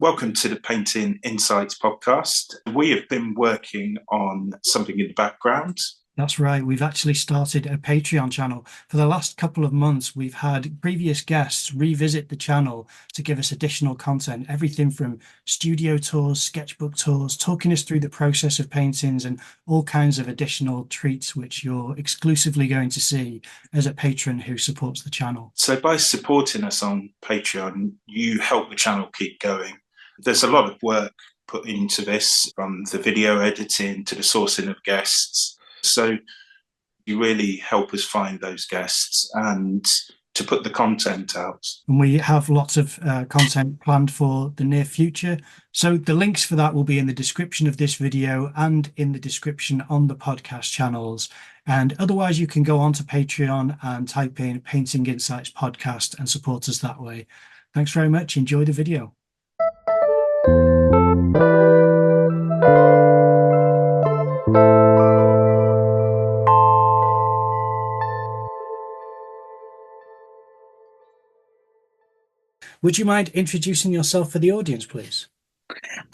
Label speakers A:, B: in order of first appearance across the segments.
A: Welcome to the Painting Insights podcast. We have been working on something in the background.
B: That's right. We've actually started a Patreon channel. For the last couple of months, we've had previous guests revisit the channel to give us additional content, everything from studio tours, sketchbook tours, talking us through the process of paintings and all kinds of additional treats, which you're exclusively going to see as a patron who supports the channel.
A: So by supporting us on Patreon, you help the channel keep going. There's a lot of work put into this, from the video editing to the sourcing of guests. So you really help us find those guests and to put the content out.
B: And we have lots of content planned for the near future. So the links for that will be in the description of this video and in the description on the podcast channels. And otherwise, you can go on to Patreon and type in Painting Insights Podcast and support us that way. Thanks very much. Enjoy the video. Would you mind introducing yourself for the audience, please?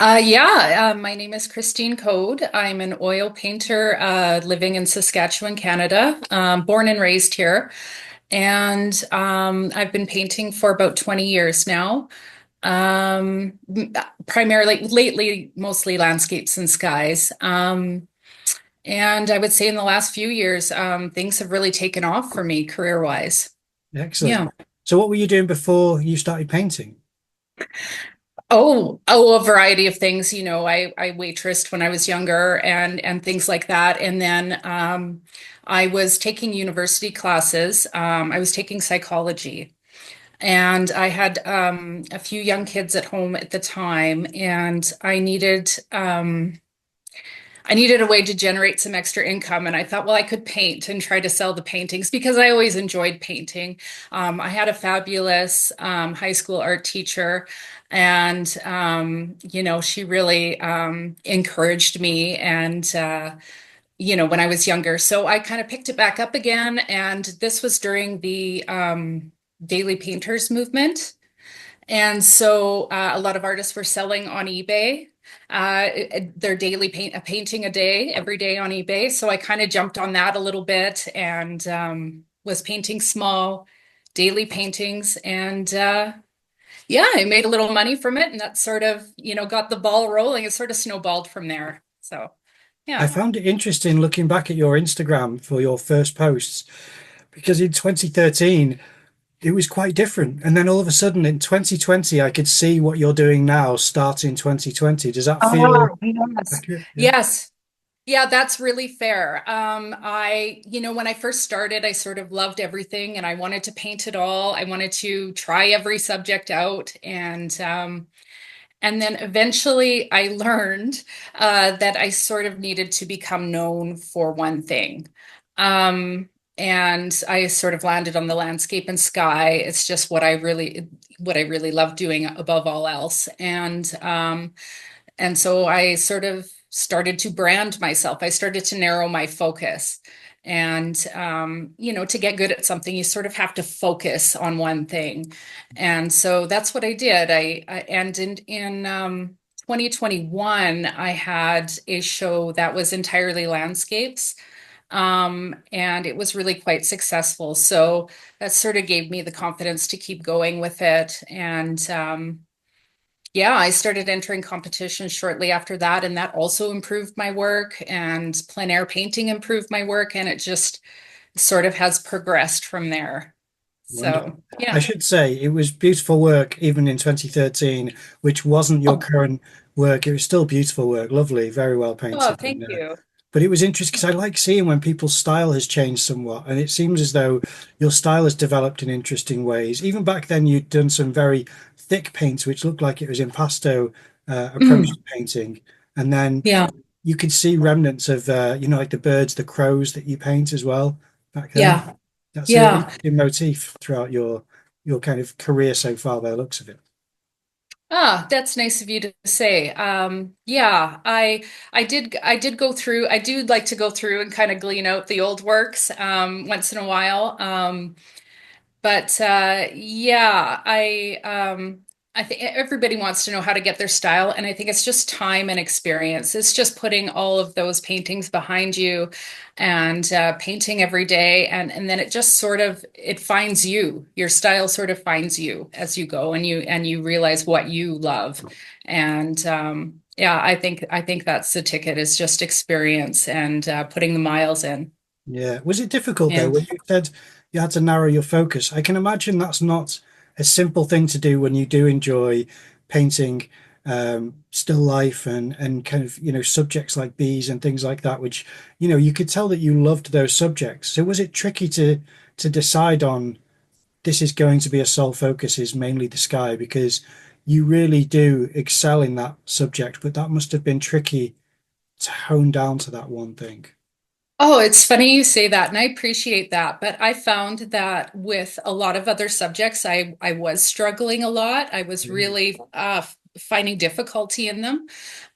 C: My name is Christine Code. I'm an oil painter living in Saskatchewan, Canada, born and raised here. And I've been painting for about 20 years now. Primarily, lately, mostly landscapes and skies. And I would say in the last few years, things have really taken off for me career-wise.
B: Excellent.
C: Yeah.
B: So what were you doing before you started painting?
C: A variety of things. I waitressed when I was younger and things like that. And then I was taking university classes. I was taking psychology. And I had a few young kids at home at the time, and I needed a way to generate some extra income. And I thought, well, I could paint and try to sell the paintings because I always enjoyed painting. I had a fabulous high school art teacher, and she really encouraged me and when I was younger. So I kind of picked it back up again, and this was during the daily painters movement. And so a lot of artists were selling on eBay their daily painting a day, every day on eBay. So I kind of jumped on that a little bit and was painting small daily paintings. And I made a little money from it. And that sort of, got the ball rolling. It sort of snowballed from there. So,
B: I
C: yeah.
B: found it interesting looking back at your Instagram for your first posts, because in 2013, it was quite different. And then all of a sudden in 2020, I could see what you're doing now starting 2020. Does that feel
C: Yes.
B: accurate? Yeah.
C: Yes. Yeah, that's really fair. When I first started, I sort of loved everything and I wanted to paint it all. I wanted to try every subject out. And then eventually I learned that I sort of needed to become known for one thing. And I sort of landed on the landscape and sky. It's just what I really love doing above all else. And so I sort of started to brand myself. I started to narrow my focus. And, to get good at something, you sort of have to focus on one thing. And so that's what I did. And in 2021, I had a show that was entirely landscapes. And it was really quite successful. So that sort of gave me the confidence to keep going with it. And I started entering competitions shortly after that, and that also improved my work, and plein air painting improved my work, and it just sort of has progressed from there.
B: Wonderful.
C: So,
B: I
C: yeah.
B: should say it was beautiful work even in 2013, which wasn't your
C: Oh,
B: current work. It was still beautiful work, lovely, very well
C: oh,
B: painted.
C: thank you.
B: But it was interesting because I like seeing when people's style has changed somewhat, and it seems as though your style has developed in interesting ways. Even back then, you'd done some very thick paints, which looked like it was impasto approach
C: Mm,
B: to painting, and then
C: yeah,
B: you could see remnants of like the birds, the crows that you paint as well back then.
C: yeah,
B: That's an
C: yeah.
B: interesting motif throughout your kind of career so far, by the looks of it.
C: Ah, that's nice of you to say. I did go through. I do like to go through and kind of glean out the old works once in a while. But I I think everybody wants to know how to get their style, and I think it's just time and experience. It's just putting all of those paintings behind you and painting every day, and then it just sort of it finds you. Your style sort of finds you as you go, and you realize what you love. And yeah, I think that's the ticket is just experience and putting the miles in.
B: Yeah. Was it difficult though
C: Yeah.
B: when you said you had to narrow your focus? I can imagine that's not a simple thing to do when you do enjoy painting still life and kind of, subjects like bees and things like that, which, you could tell that you loved those subjects. So was it tricky to decide on this is going to be a sole focus is mainly the sky because you really do excel in that subject, but that must have been tricky to hone down to that one thing.
C: Oh, it's funny you say that, and I appreciate that. But I found that with a lot of other subjects, I was struggling a lot. I was
B: Mm.
C: really finding difficulty in them,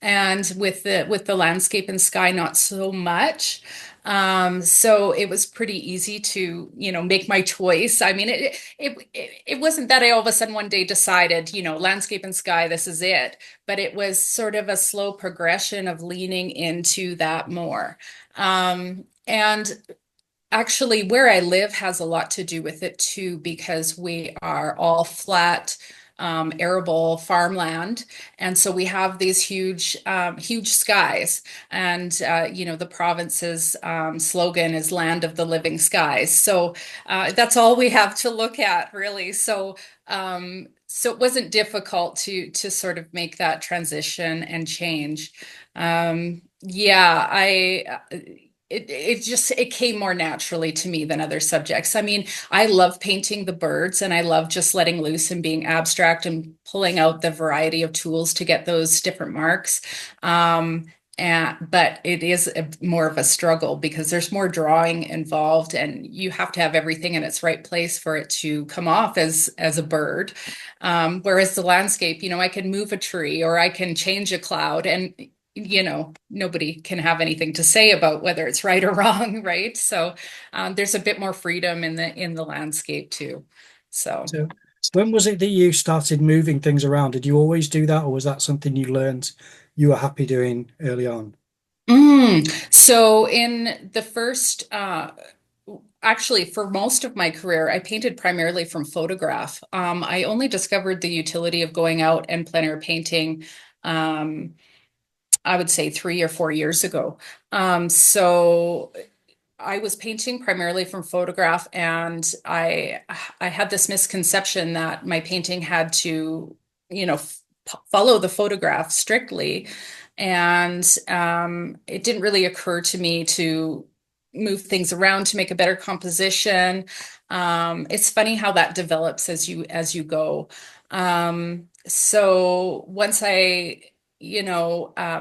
C: and with the landscape and sky, not so much. So it was pretty easy to, make my choice. I mean, it wasn't that I all of a sudden one day decided, landscape and sky, this is it. But it was sort of a slow progression of leaning into that more. And actually, where I live has a lot to do with it too, because we are all flat, arable farmland, and so we have these huge skies. And the province's slogan is "Land of the Living Skies." So that's all we have to look at, really. So it wasn't difficult to sort of make that transition and change. Yeah, it came more naturally to me than other subjects. I mean, I love painting the birds and I love just letting loose and being abstract and pulling out the variety of tools to get those different marks. But it is more of a struggle because there's more drawing involved and you have to have everything in its right place for it to come off as a bird. Whereas the landscape, I can move a tree or I can change a cloud and nobody can have anything to say about whether it's right or wrong, right? So there's a bit more freedom in the landscape too. So.
B: So when was it that you started moving things around? Did you always do that, or was that something you learned you were happy doing early on?
C: So in the first, actually, for most of my career, I painted primarily from photograph. I only discovered the utility of going out and plein air painting. I would say 3 or 4 years ago. So I was painting primarily from photograph, and I had this misconception that my painting had to, follow the photograph strictly, and it didn't really occur to me to move things around to make a better composition. It's funny how that develops as you go. So once I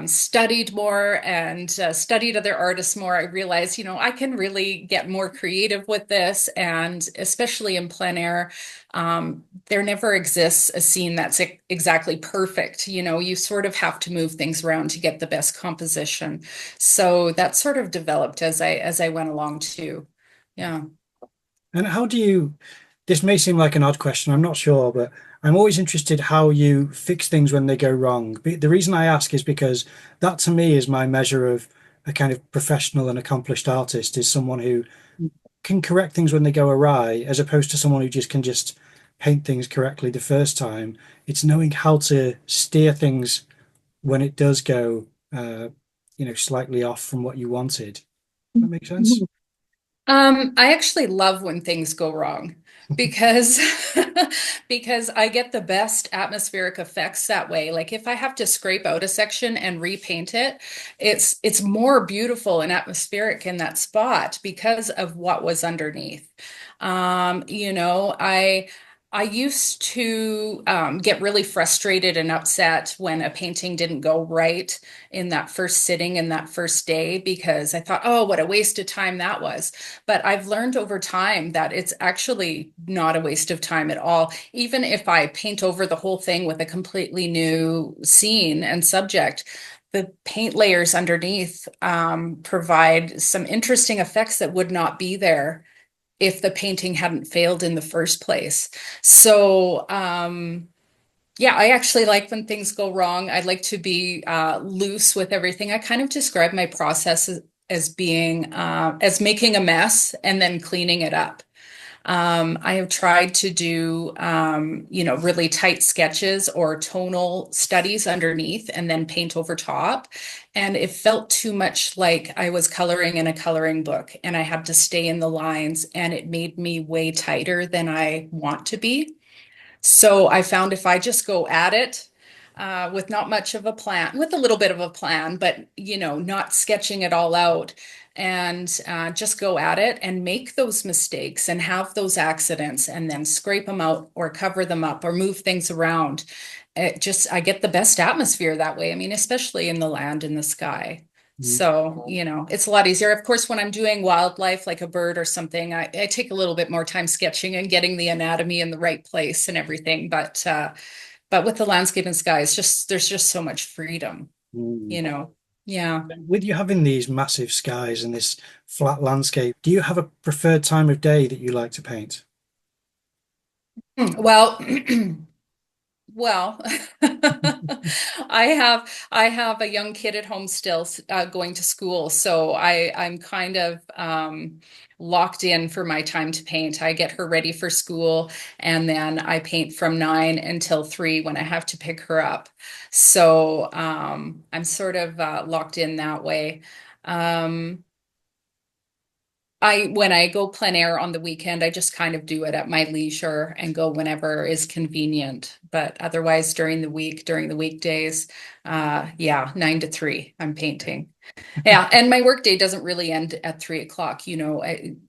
C: studied more and studied other artists more, I realized, I can really get more creative with this. And especially in plein air, there never exists a scene that's exactly perfect. You sort of have to move things around to get the best composition. So that sort of developed as I went along too. Yeah.
B: And how do you, this may seem like an odd question, I'm not sure, but I'm always interested how you fix things when they go wrong. The reason I ask is because that to me is my measure of a kind of professional and accomplished artist is someone who can correct things when they go awry, as opposed to someone who just paint things correctly the first time. It's knowing how to steer things when it does go, slightly off from what you wanted. That makes sense?
C: I actually love when things go wrong because because I get the best atmospheric effects that way. Like if I have to scrape out a section and repaint it, it's more beautiful and atmospheric in that spot because of what was underneath. I used to get really frustrated and upset when a painting didn't go right in that first sitting in that first day because I thought, oh, what a waste of time that was. But I've learned over time that it's actually not a waste of time at all. Even if I paint over the whole thing with a completely new scene and subject, the paint layers underneath provide some interesting effects that would not be there if the painting hadn't failed in the first place. So, Yeah, I actually like when things go wrong. I like to be loose with everything. I kind of describe my process as being as making a mess and then cleaning it up. I have tried to do, really tight sketches or tonal studies underneath and then paint over top. And it felt too much like I was coloring in a coloring book and I had to stay in the lines, and it made me way tighter than I want to be. So I found if I just go at it with not much of a plan, with a little bit of a plan, but not sketching it all out, and just go at it and make those mistakes and have those accidents and then scrape them out or cover them up or move things around. I get the best atmosphere that way. I mean, especially in the land in the sky. So, it's a lot easier. Of course, when I'm doing wildlife like a bird or something, I take a little bit more time sketching and getting the anatomy in the right place and everything. But with the landscape and sky, there's just so much freedom,
B: Mm.
C: you know. Yeah.
B: With you having these massive skies and this flat landscape, do you have a preferred time of day that you like to paint?
C: Well, well, I have a young kid at home still going to school, so I'm kind of locked in for my time to paint. I get her ready for school, and then I paint from 9 until 3 when I have to pick her up. So I'm sort of locked in that way. Um, when I go plein air on the weekend, I just kind of do it at my leisure and go whenever is convenient. But otherwise, during the week, during the weekdays, yeah, 9 to 3, I'm painting. Yeah, and my workday doesn't really end at 3 o'clock. Then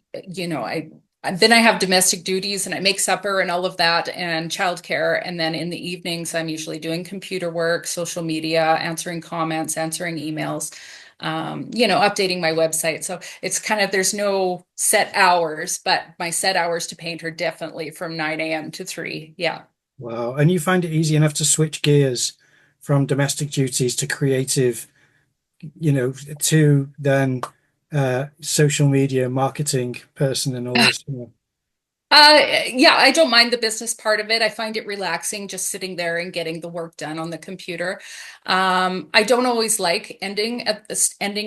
C: I have domestic duties and I make supper and all of that and childcare. And then in the evenings, I'm usually doing computer work, social media, answering comments, answering emails, updating my website. So it's kind of, there's no set hours, but my set hours to paint are definitely from 9 a.m. to 3. Yeah.
B: Wow. And you find it easy enough to switch gears from domestic duties to creative, to then social media marketing person and all this.
C: Yeah, I don't mind the business part of it. I find it relaxing just sitting there and getting the work done on the computer. I don't always like ending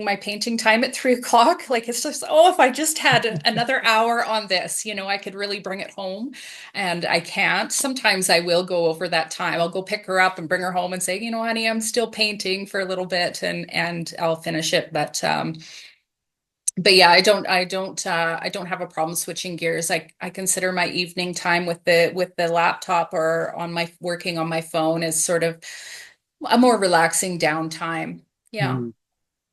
C: my painting time at 3 o'clock. Like it's just, oh, if I just had another hour on this, I could really bring it home. And I can't. Sometimes I will go over that time. I'll go pick her up and bring her home and say, honey, I'm still painting for a little bit, and I'll finish it. But yeah, I don't have a problem switching gears. I consider my evening time with the laptop or on my working on my phone as sort of a more relaxing downtime. Yeah.
B: Mm.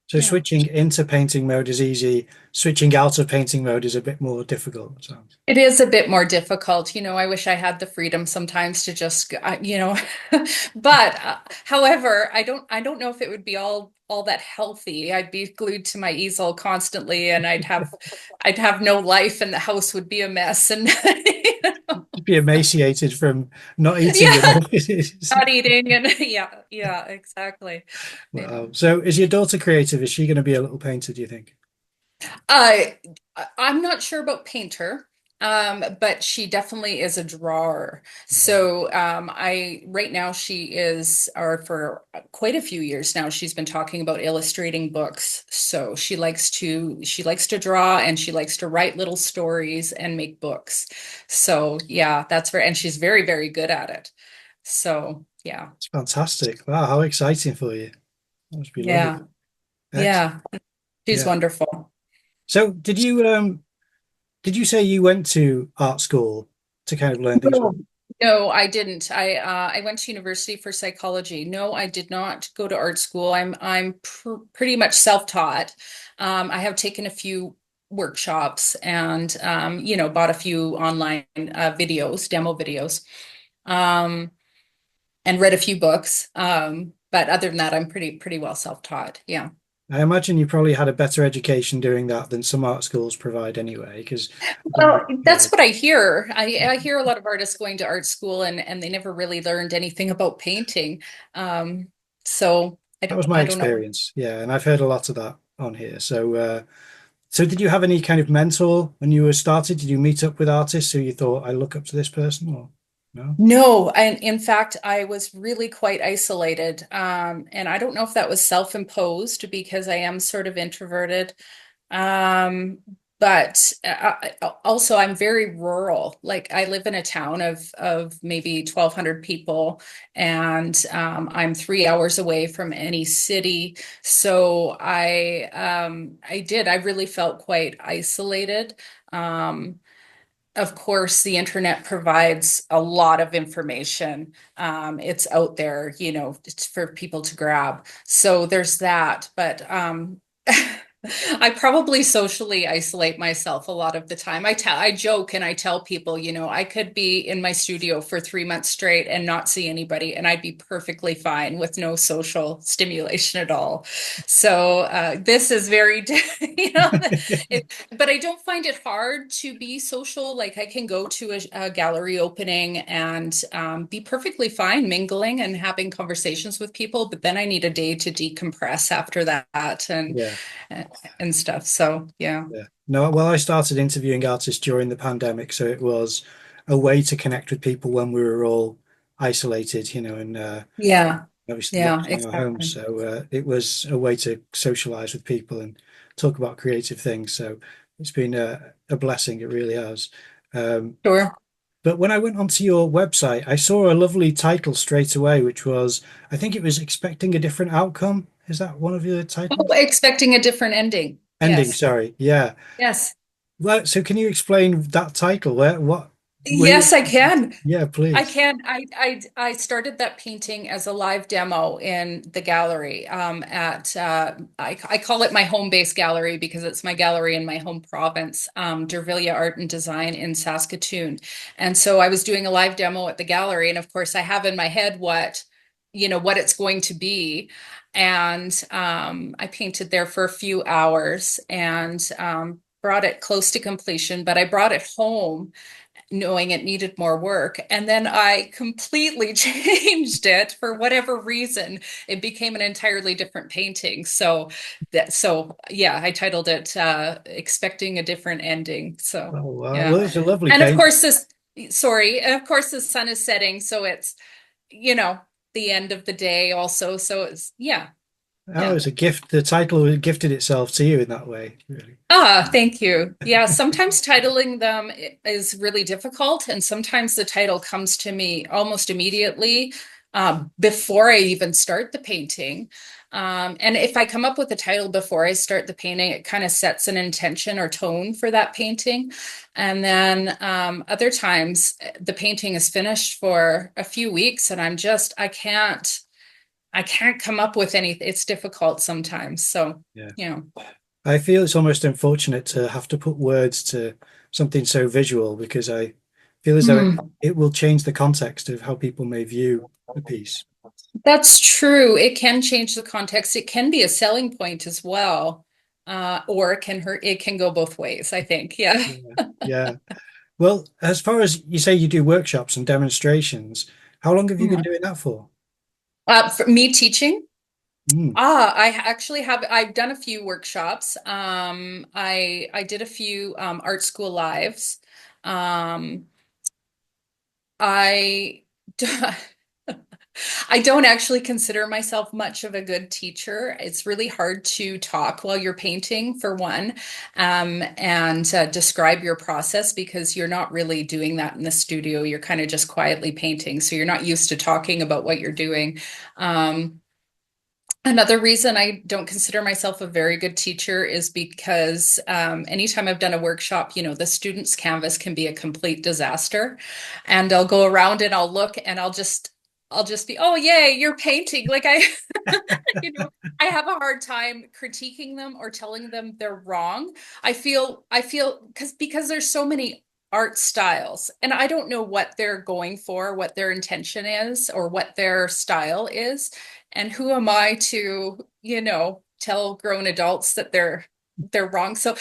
B: So
C: Yeah.
B: switching into painting mode is easy. Switching out of painting mode is a bit more difficult. So.
C: It is a bit more difficult. I wish I had the freedom sometimes to just, but however, I don't know if it would be all that healthy. I'd be glued to my easel constantly, and I'd have no life, and the house would be a mess. And
B: Be emaciated from not eating
C: yeah,
B: enough.
C: not eating, and yeah, exactly. Yeah.
B: Wow. So is your daughter creative? Is she going to be a little painter, do you think?
C: I I'm not sure about painter, but she definitely is a drawer. So I right now she is, or for quite a few years now, she's been talking about illustrating books. So she likes to draw, and she likes to write little stories and make books. So yeah, and she's very, very good at it. So yeah.
B: It's fantastic. Wow, how exciting for you. That must be lovely.
C: Yeah.
B: Excellent.
C: Yeah. She's
B: Yeah.
C: wonderful.
B: So did you say you went to art school to kind of learn things?
C: No, no, I didn't. I went to university for psychology. No, I did not go to art school. I'm pretty much self-taught. I have taken a few workshops and bought a few online videos, demo videos, um, and read a few books. But other than that, I'm pretty well self-taught. Yeah.
B: I imagine you probably had a better education doing that than some art schools provide anyway, because
C: Well, that's what I hear. I hear a lot of artists going to art school, and they never really learned anything about painting. Um, so I
B: that
C: don't
B: was my
C: I don't know.
B: experience. Yeah, and I've heard a lot of that on here. So did you have any kind of mentor when you were started? Did you meet up with artists who you thought I look up to this person? Or No?
C: No, and in fact, I was really quite isolated. And I don't know if that was self-imposed because I am sort of introverted. Um, but also I'm very rural. Like I live in a town of maybe 1,200 people, and I'm 3 hours away from any city. So I really felt quite isolated. Um, of course, the internet provides a lot of information. It's out there, it's for people to grab. So there's that. But I probably socially isolate myself a lot of the time. I joke and I tell people, I could be in my studio for 3 months straight and not see anybody, and I'd be perfectly fine with no social stimulation at all. So this is very, but I don't find it hard to be social. Like I can go to a gallery opening and be perfectly fine mingling and having conversations with people, but then I need a day to decompress after that
B: Yeah.
C: and stuff. So yeah.
B: Yeah. No, well, I started interviewing artists during the pandemic, so it was a way to connect with people when we were all isolated, and
C: Yeah.
B: obviously
C: Yeah,
B: locked in our homes.
C: exactly.
B: So it was a way to socialize with people and talk about creative things. So it's been a blessing. It really has. Um,
C: Sure.
B: but when I went onto your website, I saw a lovely title straight away, which was, I think it was Expecting a Different Outcome. Is that one of your
C: Oh,
B: titles?
C: expecting a different ending.
B: Ending,
C: Yes.
B: sorry. Yeah.
C: Yes.
B: Well, so can you explain that title? What were you?
C: Yes, I can.
B: Yeah,
C: I
B: please.
C: can. I started that painting as a live demo in the gallery at I call it my home base gallery because it's my gallery in my home province, Dervilia Art and Design in Saskatoon. And so I was doing a live demo at the gallery, and of course I have in my head what it's going to be. And I painted there for a few hours and brought it close to completion, but I brought it home knowing it needed more work. And then I completely changed it for whatever reason. It became an entirely different painting. So yeah, I titled it Expecting a Different Ending. So
B: Oh, wow.
C: yeah.
B: Well, it's a lovely
C: And of
B: paint.
C: course and of course the sun is setting, so it's, you know, the end of the day also. So it's yeah,
B: Oh,
C: yeah.
B: it's a gift. The title gifted itself to you in that way, really.
C: Ah, thank you. Yeah, sometimes titling them is really difficult, and sometimes the title comes to me almost immediately before I even start the painting. And if I come up with a title before I start the painting, it kind of sets an intention or tone for that painting. And then other times the painting is finished for a few weeks, and I can't come up with anything. It's difficult sometimes. So,
B: Yeah.
C: you know.
B: I feel it's almost unfortunate to have to put words to something so visual because I feel as though
C: Hmm.
B: it will change the context of how people may view a piece.
C: That's true. It can change the context. It can be a selling point as well. Or it can hurt. It can go both ways, I think. Yeah.
B: Yeah. Yeah. Well, as far as you say you do workshops and demonstrations, how long have you been
C: Mhm.
B: doing that for?
C: For me teaching,
B: Mm.
C: I actually I've done a few workshops. I did a few art school lives. Um, I I don't actually consider myself much of a good teacher. It's really hard to talk while you're painting, for one, and describe your process because you're not really doing that in the studio. You're kind of just quietly painting. So you're not used to talking about what you're doing. Another reason I don't consider myself a very good teacher is because anytime I've done a workshop, the students' canvas can be a complete disaster. And I'll go around and I'll look and I'll just be, oh yay, you're painting. Like you know, I have a hard time critiquing them or telling them they're wrong. I feel because there's so many art styles and I don't know what they're going for, what their intention is, or what their style is. And who am I to, tell grown adults that they're wrong? So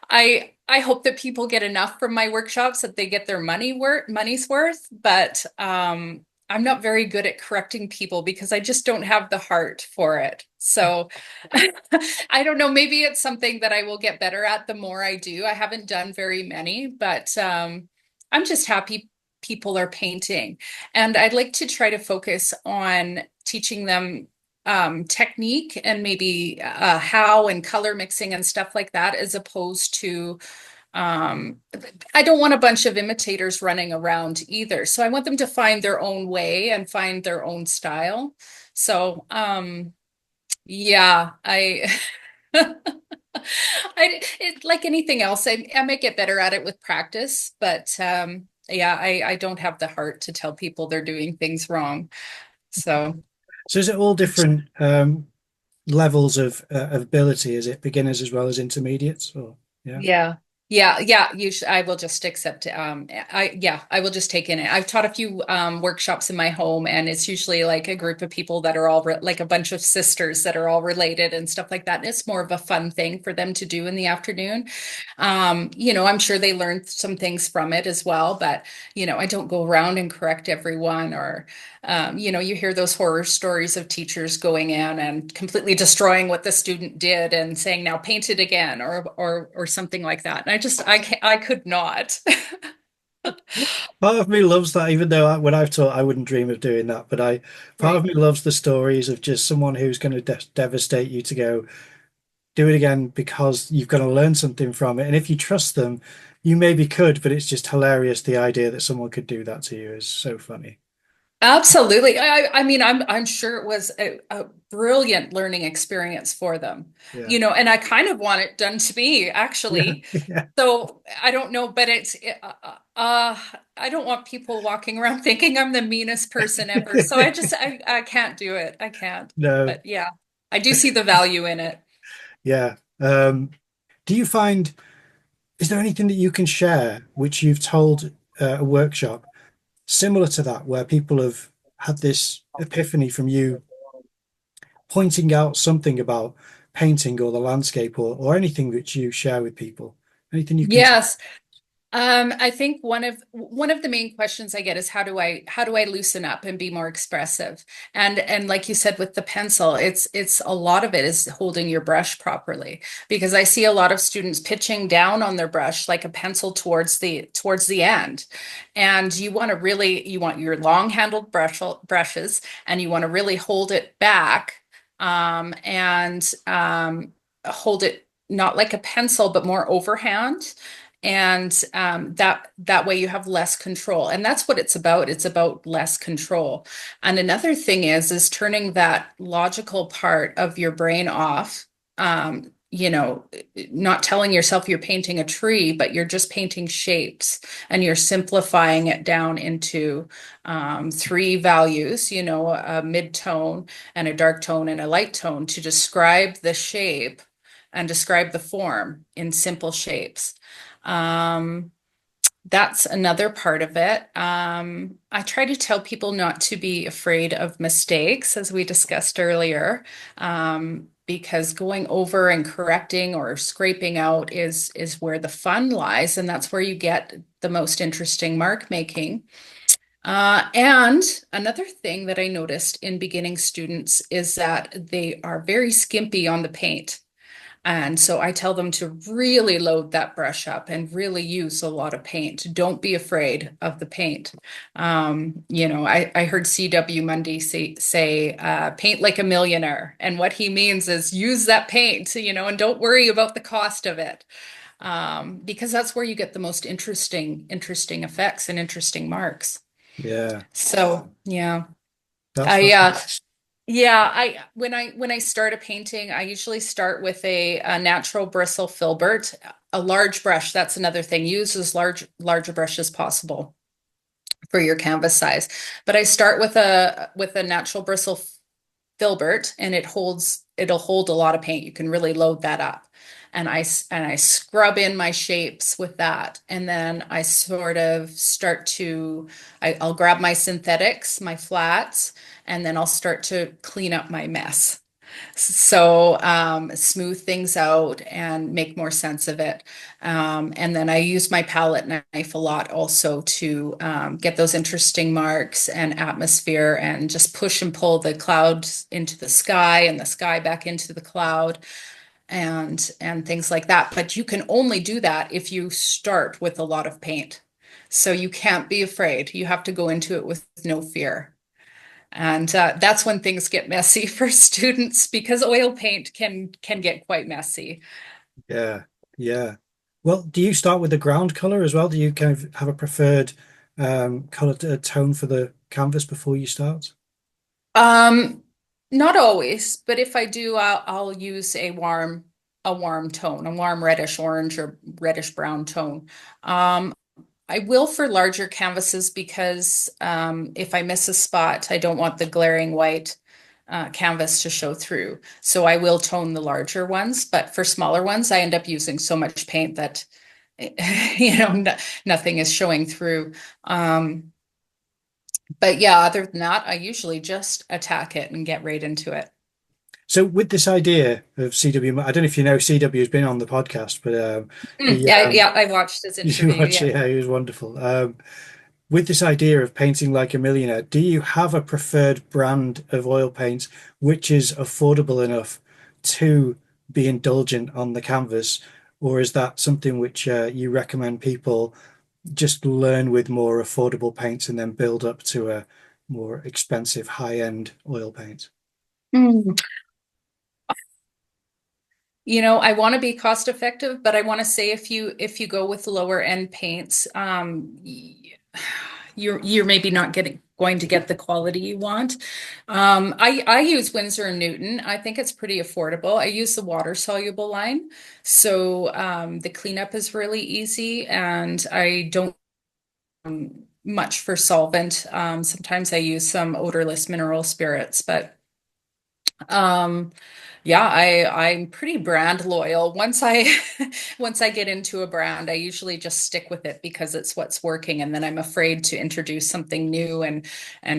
C: I hope that people get enough from my workshops that they get their money's worth, but I'm not very good at correcting people because I just don't have the heart for it. So I don't know, maybe it's something that I will get better at the more I do. I haven't done very many, but I'm just happy people are painting. And I'd like to try to focus on teaching them technique and maybe how and color mixing and stuff like that, as opposed to I don't want a bunch of imitators running around either. So I want them to find their own way and find their own style. So yeah, like anything else, I might get better at it with practice, but yeah, I don't have the heart to tell people they're doing things wrong. So
B: is it all different levels of ability? Is it beginners as well as intermediates? Or yeah.
C: Yeah. I will just accept I will just take in it. I've taught a few workshops in my home, and it's usually like a group of people that are all like a bunch of sisters that are all related and stuff like that. And it's more of a fun thing for them to do in the afternoon. I'm sure they learned some things from it as well, but I don't go around and correct everyone, or you hear those horror stories of teachers going in and completely destroying what the student did and saying, now paint it again, or something like that. And I could not.
B: Part of me loves that, even though when I've taught, I wouldn't dream of doing that. But part of
C: Right.
B: me loves the stories of just someone who's going to devastate you to go do it again because you've got to learn something from it. And if you trust them, you maybe could, but it's just hilarious. The idea that someone could do that to you is so funny.
C: Absolutely. I mean, I'm sure it was a brilliant learning experience for them,
B: Yeah.
C: and I kind of want it done to me,
B: Yeah.
C: actually.
B: Yeah.
C: So I don't know, but I don't want people walking around thinking I'm the meanest person ever. So I can't do it. I can't.
B: No.
C: But yeah, I do see the value in it.
B: Yeah. Do you find, is there anything that you can share which you've told a workshop similar to that, where people have had this epiphany from you pointing out something about painting or the landscape, or anything that you share with people? Anything you can?
C: Yes. I think one of the main questions I get is how do I loosen up and be more expressive? And like you said with the pencil, it's a lot of it is holding your brush properly, because I see a lot of students pitching down on their brush like a pencil towards the end. And you want your long-handled brushes, and you want to really hold it back, and hold it not like a pencil, but more overhand, and that way you have less control, and that's what it's about. It's about less control. And another thing is turning that logical part of your brain off. Not telling yourself you're painting a tree, but you're just painting shapes, and you're simplifying it down into three values, a mid-tone and a dark tone and a light tone, to describe the shape and describe the form in simple shapes. Um, that's another part of it. I try to tell people not to be afraid of mistakes, as we discussed earlier, because going over and correcting or scraping out is where the fun lies, and that's where you get the most interesting mark making. And another thing that I noticed in beginning students is that they are very skimpy on the paint. And so I tell them to really load that brush up and really use a lot of paint. Don't be afraid of the paint. I heard C.W. Mundy say paint like a millionaire. And what he means is use that paint, and don't worry about the cost of it. Because that's where you get the most interesting effects and interesting marks.
B: Yeah,
C: So, yeah.
B: that's
C: I
B: fun.
C: Yeah, when I start a painting, I usually start with a natural bristle filbert, a large brush. That's another thing. Use as large a brush as possible for your canvas size. But I start with a natural bristle filbert, and it'll hold a lot of paint. You can really load that up. And I scrub in my shapes with that. And then I sort of I'll grab my synthetics, my flats, and then I'll start to clean up my mess. So smooth things out and make more sense of it. And then I use my palette knife a lot also to get those interesting marks and atmosphere, and just push and pull the clouds into the sky and the sky back into the cloud, and things like that. But you can only do that if you start with a lot of paint. So you can't be afraid. You have to go into it with no fear. And that's when things get messy for students because oil paint can get quite messy.
B: Yeah, yeah. Well, do you start with the ground color as well? Do you kind of have a preferred color tone for the canvas before you start?
C: Um, Not always, but if I do, I'll use a warm tone, a warm reddish orange or reddish brown tone. Um, I will for larger canvases because if I miss a spot, I don't want the glaring white canvas to show through. So I will tone the larger ones, but for smaller ones, I end up using so much paint that no, nothing is showing through. But yeah, other than that, I usually just attack it and get right into it.
B: So with this idea of CW, I don't know if you know CW has been on the podcast, but
C: Yeah, yeah, I watched his
B: you
C: interview.
B: watch
C: Yeah.
B: it, yeah, he was wonderful. With this idea of painting like a millionaire, do you have a preferred brand of oil paint which is affordable enough to be indulgent on the canvas, or is that something which you recommend people just learn with more affordable paints and then build up to a more expensive high-end oil paint?
C: Mm. I want to be cost effective, but I want to say if you go with lower end paints, you're maybe not going to get the quality you want. I use Winsor and Newton. I think it's pretty affordable. I use the water soluble line, so the cleanup is really easy, and I don't much for solvent. Sometimes I use some odorless mineral spirits, but um, yeah, I'm pretty brand loyal. Once I once I get into a brand, I usually just stick with it because it's what's working, and then I'm afraid to introduce something new and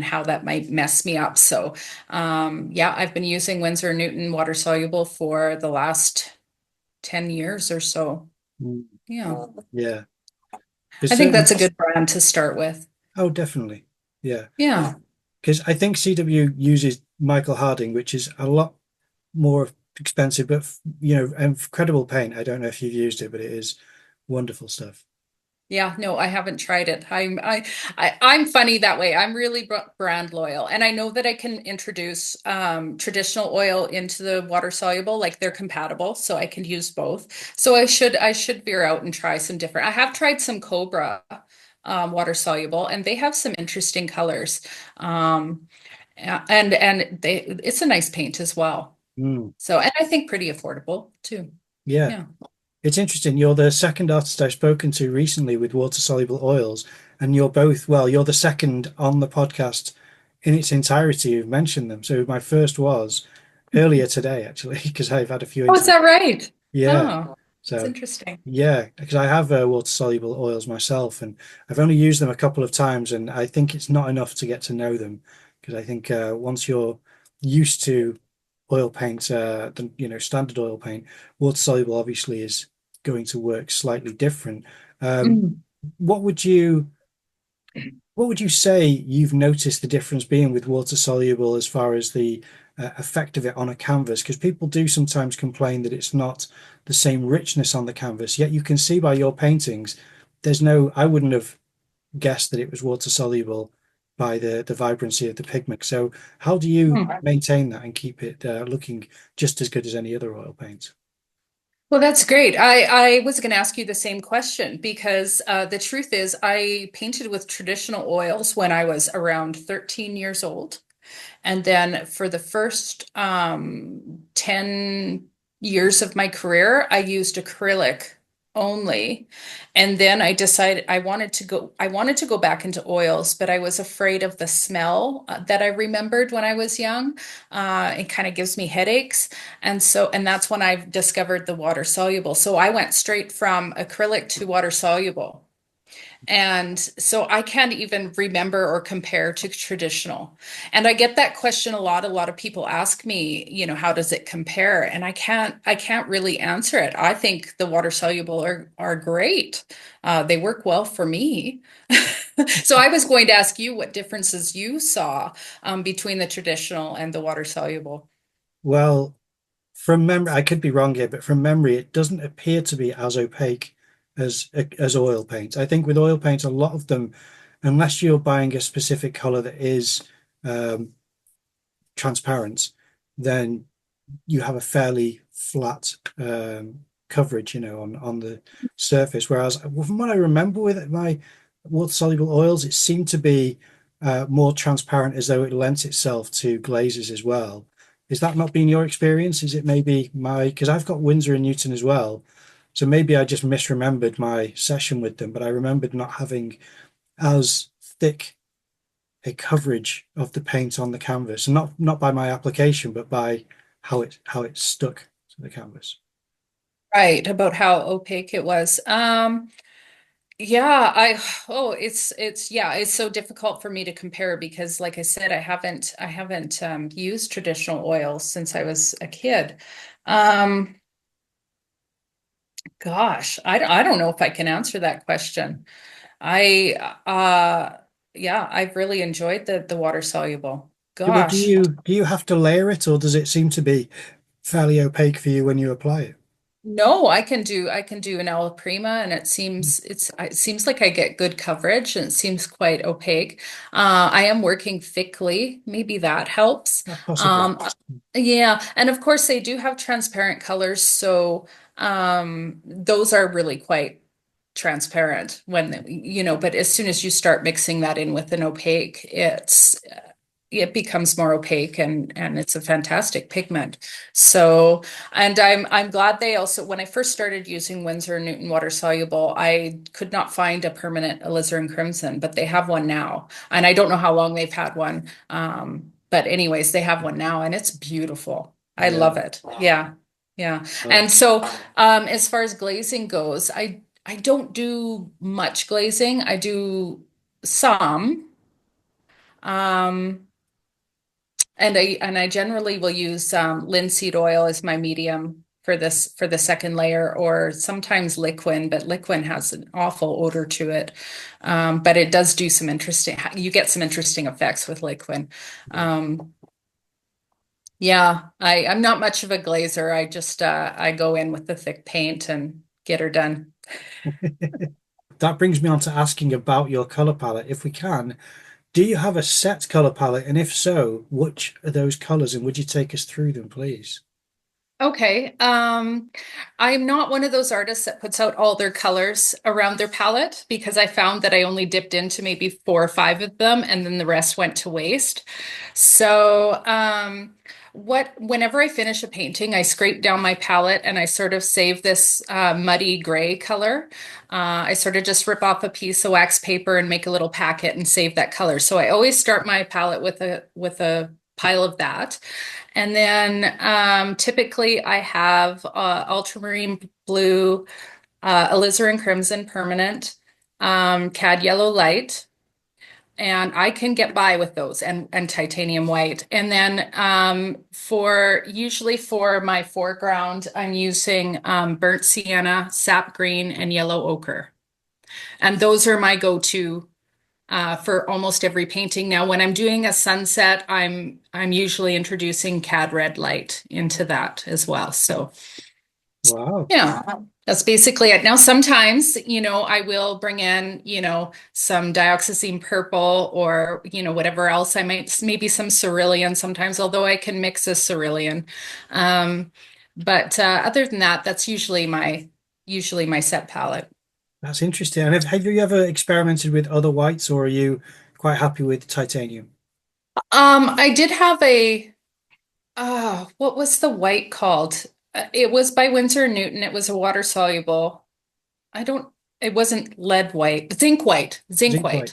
C: how that might mess me up. So, yeah, I've been using Winsor Newton water soluble for the last 10 years or so.
B: Mm.
C: Yeah,
B: Yeah,
C: I
B: because
C: think that's a good brand to start with.
B: oh, definitely, yeah,
C: Yeah.
B: because I think CW uses Michael Harding, which is a lot more expensive, but incredible paint. I don't know if you've used it, but it is wonderful stuff.
C: Yeah, no, I haven't tried it. I'm funny that way. I'm really brand loyal, and I know that I can introduce traditional oil into the water soluble, like they're compatible, so I can use both. So I should veer out and try some different. I have tried some Cobra water soluble, and they have some interesting colors. And it's a nice paint as well.
B: Mm.
C: So, and I think pretty affordable too.
B: Yeah.
C: Yeah.
B: It's interesting. You're the second artist I've spoken to recently with water-soluble oils, and you're the second on the podcast in its entirety who've mentioned them. So my first was earlier today, actually, because I've had a few
C: Oh, is
B: interviews.
C: that right?
B: Yeah.
C: Oh, that's
B: So
C: interesting.
B: yeah, because I have water-soluble oils myself, and I've only used them a couple of times, and I think it's not enough to get to know them, because I think once you're used to oil paint, standard oil paint, water-soluble obviously is going to work slightly different. Um,
C: Mm.
B: what would you what would you say you've noticed the difference being with water soluble as far as the effect of it on a canvas? Because people do sometimes complain that it's not the same richness on the canvas, yet you can see by your paintings, I wouldn't have guessed that it was water soluble by the vibrancy of the pigment. So how do you
C: Hmm.
B: maintain that and keep it looking just as good as any other oil paint?
C: Well, that's great. I was going to ask you the same question because the truth is, I painted with traditional oils when I was around 13 years old. And then for the first 10 years of my career, I used acrylic only. And then I decided I wanted to go back into oils, but I was afraid of the smell that I remembered when I was young. It kind of gives me headaches. And that's when I discovered the water soluble. So I went straight from acrylic to water soluble. And so I can't even remember or compare to traditional. And I get that question a lot. A lot of people ask me, how does it compare? And I can't really answer it. I think the water soluble are great. They work well for me. So I was going to ask you what differences you saw between the traditional and the water soluble.
B: Well, from memory, I could be wrong here, but from memory, it doesn't appear to be as opaque as oil paint. I think with oil paint, a lot of them, unless you're buying a specific color that is um, transparent, then you have a fairly flat coverage, on the surface. Whereas from what I remember with my water-soluble oils, it seemed to be more transparent, as though it lent itself to glazes as well. Is that not been your experience? Is it maybe because I've got Winsor and Newton as well, so maybe I just misremembered my session with them, but I remembered not having as thick a coverage of the paint on the canvas, and not by my application, but by how it stuck to the canvas.
C: Right, about how opaque it was. Yeah, it's so difficult for me to compare because like I said, I haven't used traditional oils since I was a kid. Um, gosh, I don't know if I can answer that question. I yeah, I've really enjoyed the water soluble.
B: Yeah, well, do
C: Gosh.
B: you do you have to layer it, or does it seem to be fairly opaque for you when you apply it?
C: No, I can do an Ala Prima and it seems like I get good coverage and it seems quite opaque. I am working thickly. Maybe that helps.
B: Possibly.
C: Um, yeah, and of course they do have transparent colors, so those are really quite transparent but as soon as you start mixing that in with an opaque, it becomes more opaque and it's a fantastic pigment. So, and I'm glad they also, when I first started using Winsor and Newton water soluble, I could not find a permanent alizarin crimson, but they have one now. And I don't know how long they've had one. But anyways, they have one now and it's beautiful. I
B: Yeah.
C: love it. Yeah. Yeah.
B: Oh.
C: And so, as far as glazing goes, I don't do much glazing. I do some. Um, and I generally will use linseed oil as my medium for the second layer, or sometimes liquin, but liquin has an awful odor to it. But it does do some interesting, you get some interesting effects with liquin. Um, yeah, I'm not much of a glazer. I go in with the thick paint and get her done.
B: That brings me on to asking about your color palette. If we can, do you have a set color palette? And if so, which are those colors? And would you take us through them, please?
C: Okay. I'm not one of those artists that puts out all their colors around their palette because I found that I only dipped into maybe 4 or 5 of them and then the rest went to waste. So, whenever I finish a painting, I scrape down my palette and I sort of save this muddy gray color. I sort of just rip off a piece of wax paper and make a little packet and save that color. So I always start my palette with a pile of that. And then typically I have ultramarine blue, alizarin crimson permanent, cad yellow light, and I can get by with those and titanium white. And then for my foreground, I'm using burnt sienna, sap green, and yellow ochre. And those are my go-to for almost every painting. Now, when I'm doing a sunset, I'm usually introducing cad red light into that as well. So
B: Wow.
C: yeah, that's basically it. Now, sometimes, I will bring in, some dioxazine purple or, whatever else I might, maybe some cerulean sometimes, although I can mix a cerulean. But other than that, that's usually my set palette.
B: That's interesting. And have you ever experimented with other whites, or are you quite happy with titanium?
C: I did have what was the white called? It was by Winsor and Newton. It was a water soluble. I don't, it wasn't lead white, zinc
B: Zinc
C: white.
B: white.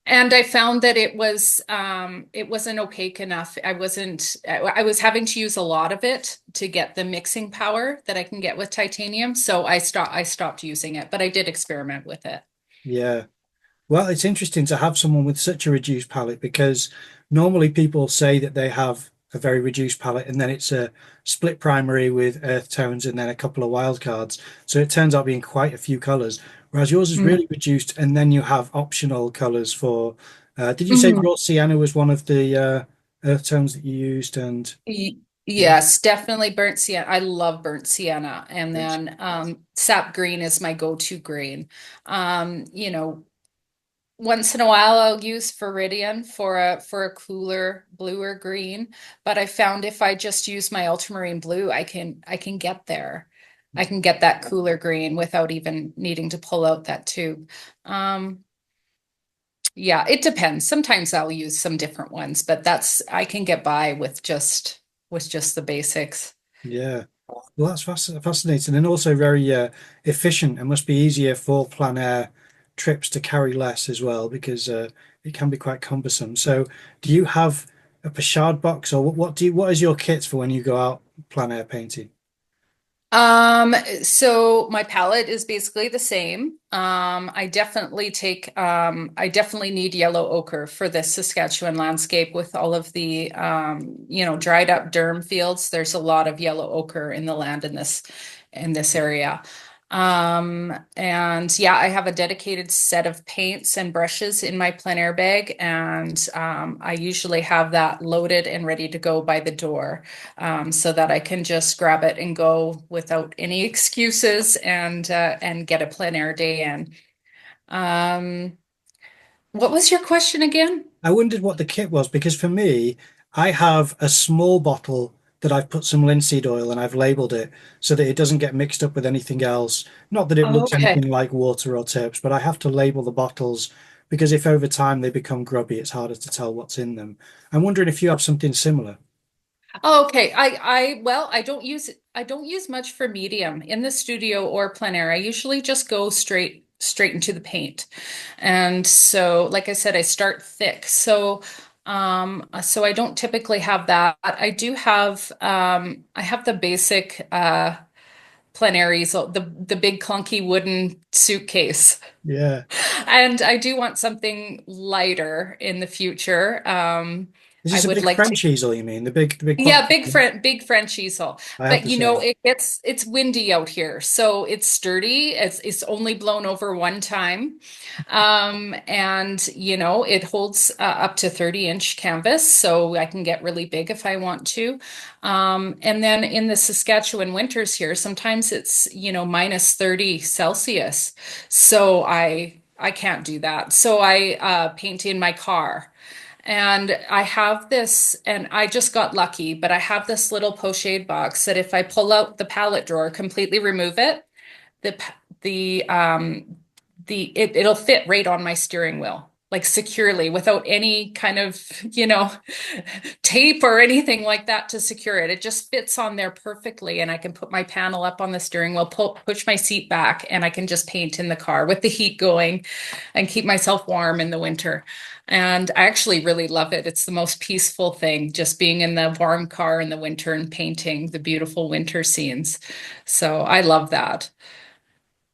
C: And I found that it wasn't opaque enough. I was having to use a lot of it to get the mixing power that I can get with titanium. So I stopped using it, but I did experiment with it.
B: Yeah. Well, it's interesting to have someone with such a reduced palette, because normally people say that they have a very reduced palette and then it's a split primary with earth tones and then a couple of wild cards. So it turns out being quite a few colors, whereas yours is really reduced. And then you have optional colors for, did you say
C: Mhm.
B: raw sienna was one of the earth tones that you used? And
C: Yes, definitely burnt sienna. I love burnt sienna. And
B: Yes.
C: then sap green is my go-to green. You know, once in a while I'll use Viridian for a cooler, bluer green. But I found if I just use my ultramarine blue, I can get there. I can get that cooler green without even needing to pull out that tube. Um, yeah, it depends. Sometimes I'll use some different ones, but that's I can get by with just the basics.
B: Yeah. Well, that's fascinating and also very efficient. It must be easier for plein air trips to carry less as well because it can be quite cumbersome. So, do you have a pochade box, or what is your kit for when you go out plein air painting?
C: So my palette is basically the same. I definitely need yellow ochre for this Saskatchewan landscape with all of the, dried up derm fields. There's a lot of yellow ochre in the land in this area. And yeah, I have a dedicated set of paints and brushes in my plein air bag, and I usually have that loaded and ready to go by the door, so that I can just grab it and go without any excuses and get a plein air day in. Um, what was your question again?
B: I wondered what the kit was because for me, I have a small bottle that I've put some linseed oil and I've labeled it so that it doesn't get mixed up with anything else. Not that it
C: Oh,
B: looks
C: okay.
B: anything like water or terps, but I have to label the bottles because if over time they become grubby, it's harder to tell what's in them. I'm wondering if you have something similar.
C: Oh, okay. Well, I don't use much for medium in the studio or plein air. I usually just go straight into the paint. And so, like I said, I start thick. So I don't typically have that. I have the basic plein air easel, the big clunky wooden suitcase.
B: Yeah.
C: And I do want something lighter in the future.
B: Is
C: I
B: this a
C: would
B: big
C: like to
B: French easel, you mean? The big
C: Yeah,
B: plastic one?
C: big French easel.
B: I have
C: But
B: to
C: you know,
B: say.
C: it's windy out here, so it's sturdy. It's only blown over one time. And you know, it holds up to 30-inch canvas, so I can get really big if I want to. And then in the Saskatchewan winters here, sometimes it's, minus 30 Celsius. So I can't do that. So I paint in my car. And I have this, and I just got lucky, but I have this little pochade box that if I pull out the palette drawer, completely remove it, the the it'll fit right on my steering wheel, like securely, without any kind of, tape or anything like that to secure it. It just fits on there perfectly, and I can put my panel up on the steering wheel, push my seat back, and I can just paint in the car with the heat going and keep myself warm in the winter. And I actually really love it. It's the most peaceful thing, just being in the warm car in the winter and painting the beautiful winter scenes. So I love that.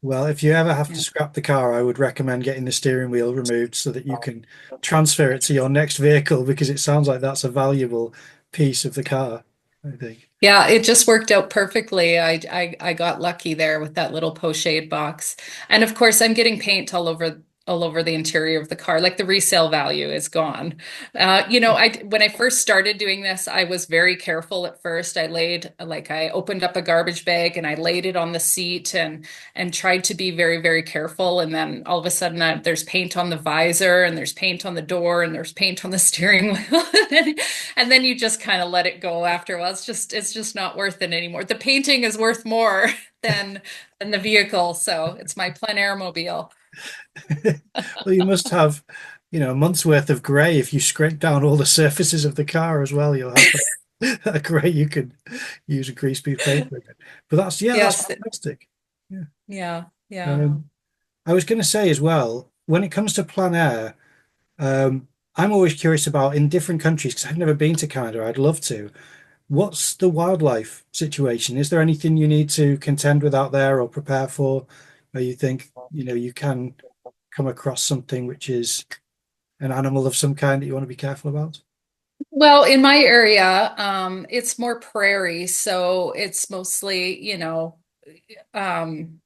B: Well, if you ever have to
C: Yeah.
B: scrap the car, I would recommend getting the steering wheel removed so that you can transfer it to your next vehicle because it sounds like that's a valuable piece of the car, I think.
C: Yeah, it just worked out perfectly. I got lucky there with that little pochade box. And of course, I'm getting paint all over the interior of the car. Like the resale value is gone. I when I first started doing this, I was very careful at first. I opened up a garbage bag and I laid it on the seat and tried to be very, very careful. And then all of a sudden, there's paint on the visor and there's paint on the door and there's paint on the steering wheel. And then you just kind of let it go after a while. It's just not worth it anymore. The painting is worth more than than the vehicle. So it's my plein air mobile.
B: Well, you must have, a month's worth of grey if you scrape down all the surfaces of the car as well. You'll have a grey you could use a grease piece of paper in it. But that's
C: Yes.
B: fantastic. Yeah.
C: Yeah. Yeah.
B: Um, I was going to say as well, when it comes to plein air, I'm always curious about in different countries because I've never been to Canada. I'd love to. What's the wildlife situation? Is there anything you need to contend with out there or prepare for, where you think, you can come across something which is an animal of some kind that you want to be careful about?
C: Well, in my area, it's more prairie, so it's mostly, um,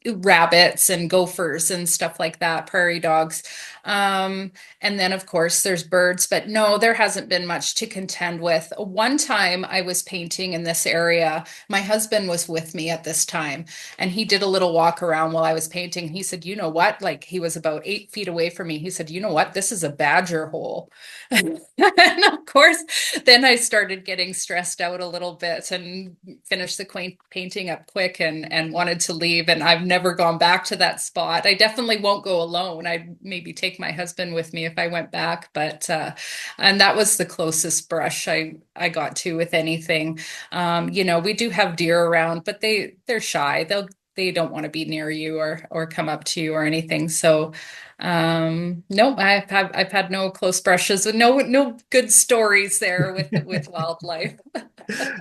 C: rabbits and gophers and stuff like that, prairie dogs. And then, of course, there's birds, but no, there hasn't been much to contend with. One time I was painting in this area. My husband was with me at this time, and he did a little walk around while I was painting. He said, you know what? Like, he was about 8 feet away from me. He said, you know what? This is a badger hole. And of course, then I started getting stressed out a little bit and finished the painting up quick and wanted to leave. And I've never gone back to that spot. I definitely won't go alone. I'd maybe take my husband with me if I went back, but and that was the closest brush I got to with anything. We do have deer around, but they're shy. They don't want to be near you or come up to you or anything. So no, I've had no close brushes and no good stories there with wildlife.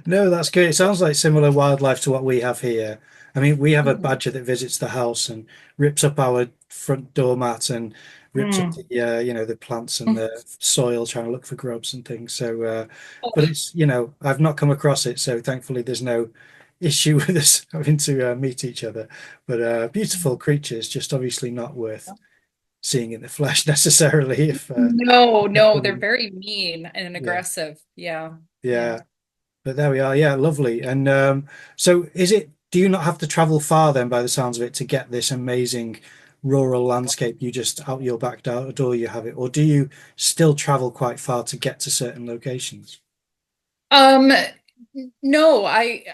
B: No, that's good. It sounds like similar wildlife to what we have here. I mean, we have a
C: Mhm.
B: badger that visits the house and rips up our front doormat and rips up
C: Mm.
B: the the plants and the soil, trying to look for grubs and things. So, but
C: Oh,
B: it's I've not come across it, so thankfully there's no issue with us having to meet each other. But beautiful creatures, just obviously not worth seeing in the flesh necessarily. If
C: no, no, they're very mean and
B: yeah,
C: aggressive. Yeah, yeah.
B: yeah. But there we are. Yeah, lovely. And so do you not have to travel far then by the sounds of it to get this amazing rural landscape you just out your back door you have it, or do you still travel quite far to get to certain locations?
C: Um, no, I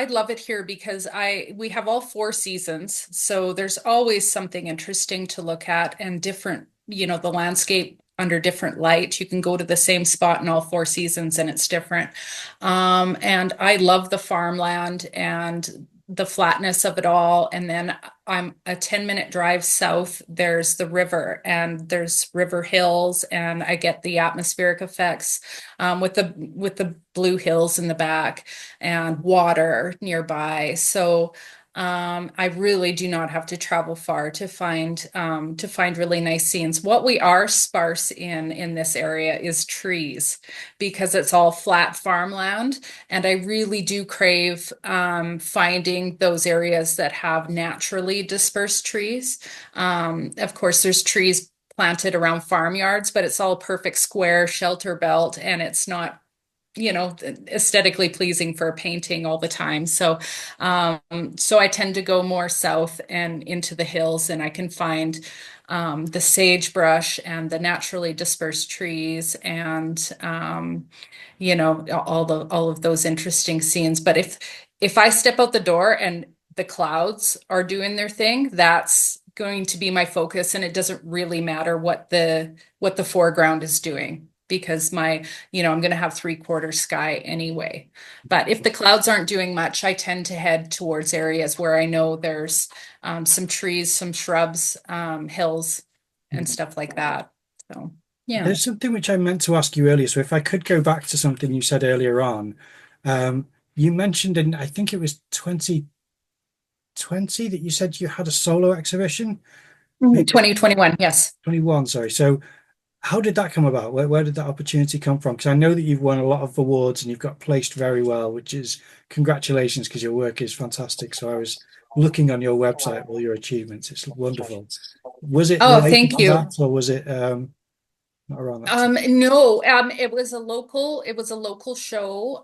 C: love it here because we have all 4 seasons, so there's always something interesting to look at and different, the landscape under different light. You can go to the same spot in all 4 seasons and it's different. And I love the farmland and the flatness of it all. And then I'm a 10-minute drive south. There's the river and there's river hills, and I get the atmospheric effects with the blue hills in the back and water nearby. So I really do not have to travel far to find really nice scenes. What we are sparse in this area is trees because it's all flat farmland, and I really do crave finding those areas that have naturally dispersed trees. Of course, there's trees planted around farmyards, but it's all a perfect square shelter belt, and it's not, aesthetically pleasing for a painting all the time. Um, so I tend to go more south and into the hills, and I can find the sagebrush and the naturally dispersed trees and all of those interesting scenes. But if I step out the door and the clouds are doing their thing, that's going to be my focus, and it doesn't really matter what the foreground is doing because I'm going to have 3/4 sky anyway. But if the clouds aren't doing much, I tend to head towards areas where I know there's some trees, some shrubs, hills, and stuff like that. So, yeah.
B: There's something which I meant to ask you earlier. So if I could go back to something you said earlier on, you mentioned in I think it was 2020 that you said you had a solo exhibition, maybe
C: 2021, yes.
B: 21, sorry. So how did that come about? Where did that opportunity come from? Because I know that you've won a lot of awards and you've got placed very well, which is congratulations because your work is fantastic. So I was looking on your website, all your achievements. It's wonderful. Was it
C: Oh,
B: related
C: thank
B: to
C: you.
B: that or was it not around that time?
C: No, it was a local show.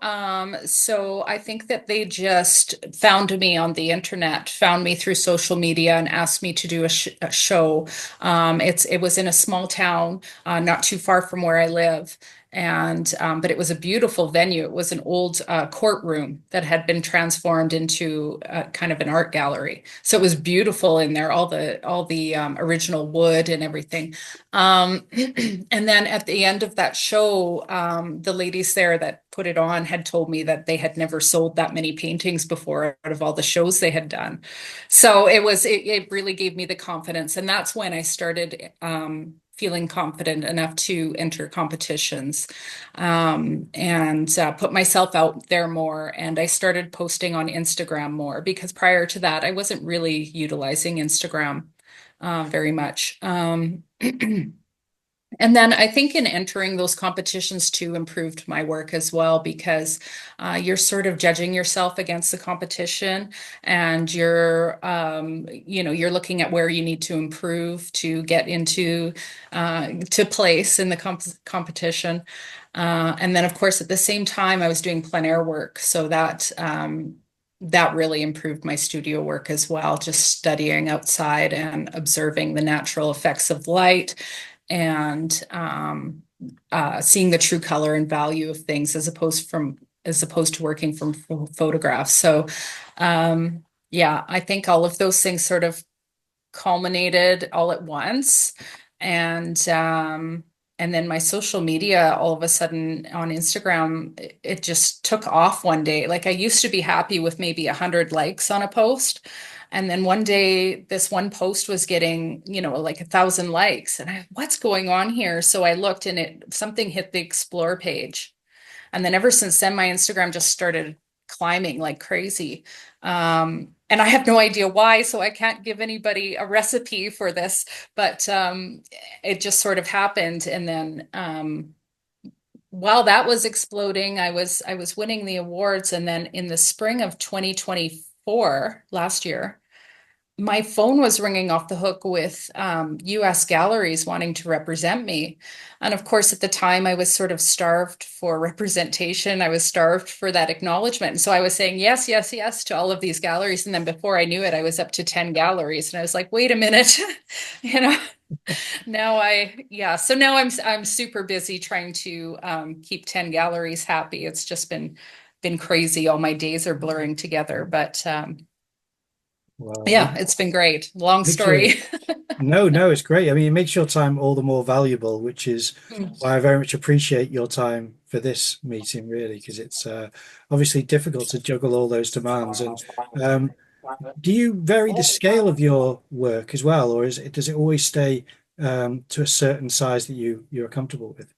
C: So I think that they just found me on the internet, found me through social media and asked me to do a show. It was in a small town, not too far from where I live. And but it was a beautiful venue. It was an old courtroom that had been transformed into kind of an art gallery. So it was beautiful in there, all the original wood and everything. And then at the end of that show, the ladies there that put it on had told me that they had never sold that many paintings before out of all the shows they had done. So it really gave me the confidence. And that's when I started feeling confident enough to enter competitions and put myself out there more. And I started posting on Instagram more because prior to that, I wasn't really utilizing Instagram very much. And then I think in entering those competitions too improved my work as well, because you're sort of judging yourself against the competition, and you're looking at where you need to improve to get into to place in the competition. And then of course at the same time I was doing plein air work, so that really improved my studio work as well, just studying outside and observing the natural effects of light, and seeing the true color and value of things as opposed to working from photographs. So yeah, I think all of those things sort of culminated all at once. And then my social media, all of a sudden on Instagram, it just took off one day. Like I used to be happy with maybe 100 likes on a post. And then one day this one post was getting, like 1,000 likes. And what's going on here? So I looked, and something hit the explore page. And then ever since then, my Instagram just started climbing like crazy. And I have no idea why, so I can't give anybody a recipe for this, but it just sort of happened. And then while that was exploding, I was winning the awards. And then in the spring of 2024, last year, my phone was ringing off the hook with US galleries wanting to represent me. And of course, at the time, I was sort of starved for representation. I was starved for that acknowledgement. And so I was saying yes, yes, yes to all of these galleries. And then before I knew it, I was up to 10 galleries. And I was like, wait a minute, you know, so now I'm super busy trying to keep 10 galleries happy. It's just been crazy. All my days are blurring together, but
B: Well,
C: yeah, it's been great. Long
B: makes your
C: story.
B: no, it's great. I mean, it makes your time all the more valuable, which is why I very much appreciate your time for this meeting, really, because it's obviously difficult to juggle all those demands. And do you vary the scale of your work as well, or does it always stay to a certain size that you're comfortable with?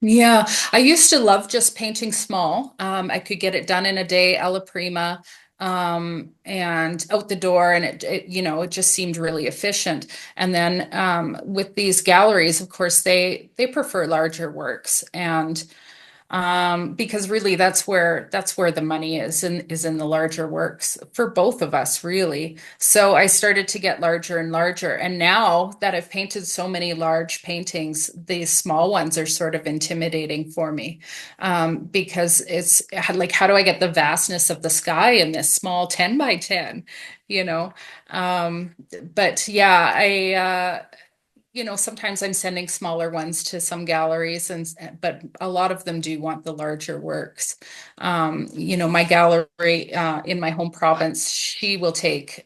C: Yeah, I used to love just painting small. I could get it done in a day, alla prima, and out the door, and it just seemed really efficient. And then with these galleries, of course, they prefer larger works, and because really that's where the money is in the larger works for both of us, really. So I started to get larger and larger, and now that I've painted so many large paintings, these small ones are sort of intimidating for me, because it's like, how do I get the vastness of the sky in this small 10 by 10, you know? Um, but yeah, sometimes I'm sending smaller ones to some galleries, but a lot of them do want the larger works. My gallery in my home province, she will take